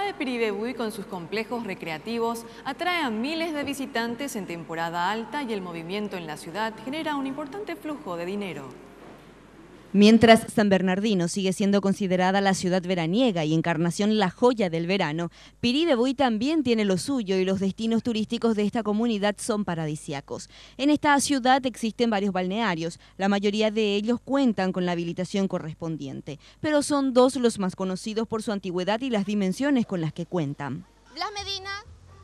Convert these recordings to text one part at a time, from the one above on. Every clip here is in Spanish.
ciudad de Piribebuy, con sus complejos recreativos, atrae a miles de visitantes en temporada alta y el movimiento en la ciudad genera un importante flujo de dinero. Mientras San Bernardino sigue siendo considerada la ciudad veraniega y Encarnación la joya del verano, Piribebuy también tiene lo suyo y los destinos turísticos de esta comunidad son paradisíacos. En esta ciudad existen varios balnearios, la mayoría de ellos cuentan con la habilitación correspondiente, pero son dos los más conocidos por su antigüedad y las dimensiones con las que cuentan. Blas Medina,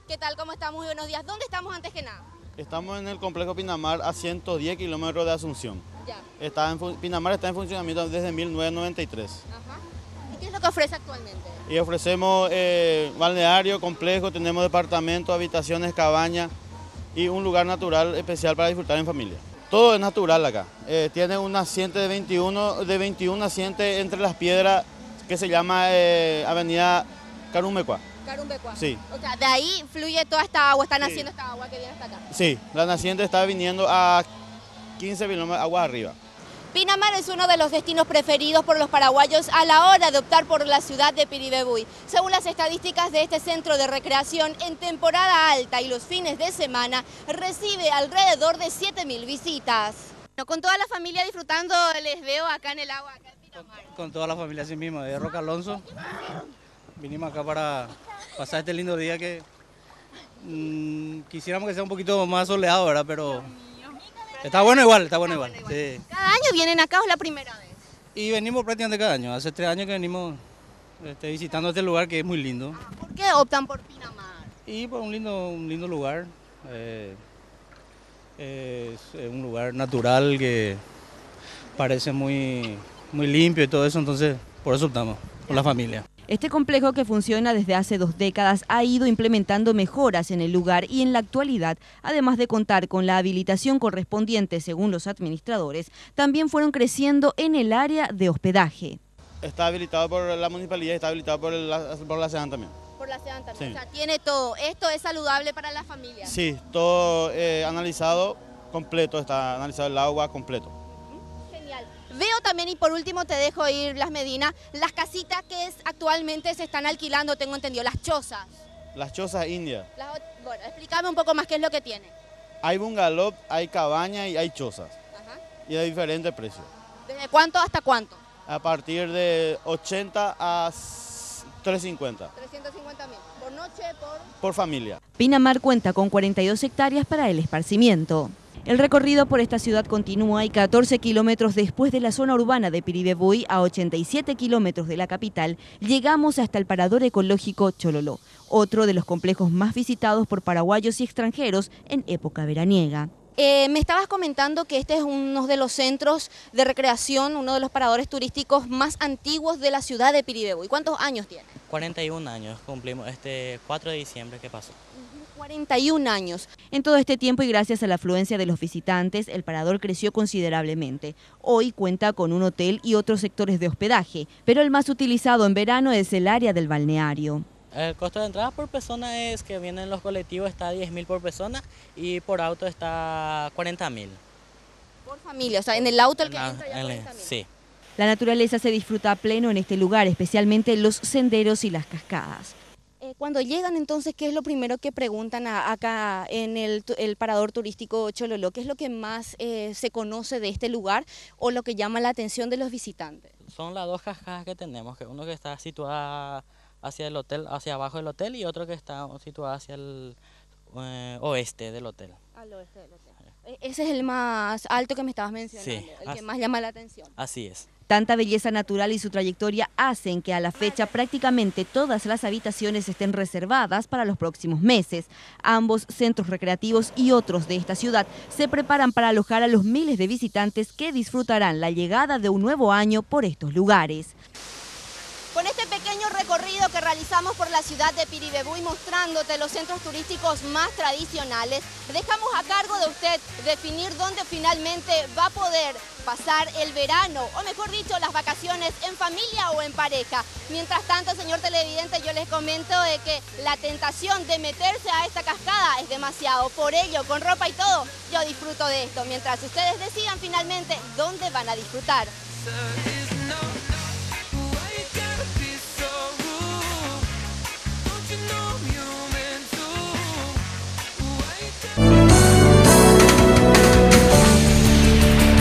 ¿qué tal? ¿Cómo está? Muy buenos días. ¿Dónde estamos antes que nada? Estamos en el complejo Pinamar a 110 kilómetros de Asunción. Ya. Pinamar está en funcionamiento desde 1993. Ajá. ¿Y qué es lo que ofrece actualmente? Y ofrecemos balneario, complejo, tenemos departamentos, habitaciones, cabañas y un lugar natural especial para disfrutar en familia. Todo es natural acá. Tiene un naciente de 21 nacientes entre las piedras que se llama Avenida Carumbecua. Carumbecua. Sí. O sea, de ahí fluye toda esta agua, está naciendo esta agua que viene hasta acá. Sí, la naciente está viniendo a 15 kilómetros agua arriba. Pinamar es uno de los destinos preferidos por los paraguayos a la hora de optar por la ciudad de Piribebuy. Según las estadísticas de este centro de recreación, en temporada alta y los fines de semana recibe alrededor de 7.000 visitas. Con toda la familia disfrutando, les veo acá en el agua, acá en Pinamar. Con toda la familia así mismo, de Roca Alonso. Vinimos acá para pasar este lindo día que quisiéramos que sea un poquito más soleado, ¿verdad? Pero está bueno igual, Sí. ¿Cada año vienen acá o es la primera vez? Y venimos prácticamente cada año. Hace 3 años que venimos visitando este lugar que es muy lindo. ¿Por qué optan por Pinamar? Y por un lindo lugar. Es un lugar natural que parece muy limpio y todo eso, entonces por eso optamos, con la familia. Este complejo, que funciona desde hace 2 décadas, ha ido implementando mejoras en el lugar y en la actualidad, además de contar con la habilitación correspondiente según los administradores, también fueron creciendo en el área de hospedaje. Está habilitado por la municipalidad y está habilitado por la SEDAN también. Por la SEDAN también, Sí. O sea, tiene todo. ¿Esto es saludable para la familia? Sí, todo analizado completo, está analizado el agua completo. Genial. Veo también, y por último te dejo ir, Blas Medina, las casitas que actualmente se están alquilando, tengo entendido, las chozas. Las chozas indias. Bueno, explícame un poco más qué es lo que tiene. Hay bungalow, hay cabañas y hay chozas. Ajá. Y de diferentes precios. ¿Desde cuánto hasta cuánto? A partir de 80 a 350. 350.000. ¿Por noche? Por familia. Pinamar cuenta con 42 hectáreas para el esparcimiento. El recorrido por esta ciudad continúa y 14 kilómetros después de la zona urbana de Piribebuy, a 87 kilómetros de la capital, llegamos hasta el parador ecológico Chololó, otro de los complejos más visitados por paraguayos y extranjeros en época veraniega. Me estabas comentando que este es uno de los centros de recreación, uno de los paradores turísticos más antiguos de la ciudad de Piribebuy. ¿Cuántos años tiene? 41 años, cumplimos este 4 de diciembre que pasó. 41 años. En todo este tiempo y gracias a la afluencia de los visitantes, el parador creció considerablemente. Hoy cuenta con un hotel y otros sectores de hospedaje, pero el más utilizado en verano es el área del balneario. El costo de entrada por persona es que vienen los colectivos, está 10.000 por persona y por auto está 40.000. Por familia, o sea, en el auto el que entra ya 40.000. Sí. La naturaleza se disfruta a pleno en este lugar, especialmente los senderos y las cascadas. Cuando llegan entonces, ¿qué es lo primero que preguntan acá en el parador turístico Chololó? ¿Qué es lo que más se conoce de este lugar o lo que llama la atención de los visitantes? Son las 2 cascadas que tenemos, que uno que está situada hacia el hotel, hacia abajo del hotel, y otro que está situado hacia el oeste del hotel. Al oeste del hotel. Ese es el más alto que me estabas mencionando, Sí, el que más llama la atención. Así es. Tanta belleza natural y su trayectoria hacen que a la fecha prácticamente todas las habitaciones estén reservadas para los próximos meses. Ambos centros recreativos y otros de esta ciudad se preparan para alojar a los miles de visitantes que disfrutarán la llegada de un nuevo año por estos lugares. Con este pequeño recorrido que realizamos por la ciudad de Piribebuy, mostrándote los centros turísticos más tradicionales, dejamos a cargo de usted definir dónde finalmente va a poder pasar el verano, o mejor dicho, las vacaciones en familia o en pareja. Mientras tanto, señor televidente, yo les comento de que la tentación de meterse a esta cascada es demasiado. Por ello, con ropa y todo, yo disfruto de esto, mientras ustedes decidan finalmente dónde van a disfrutar.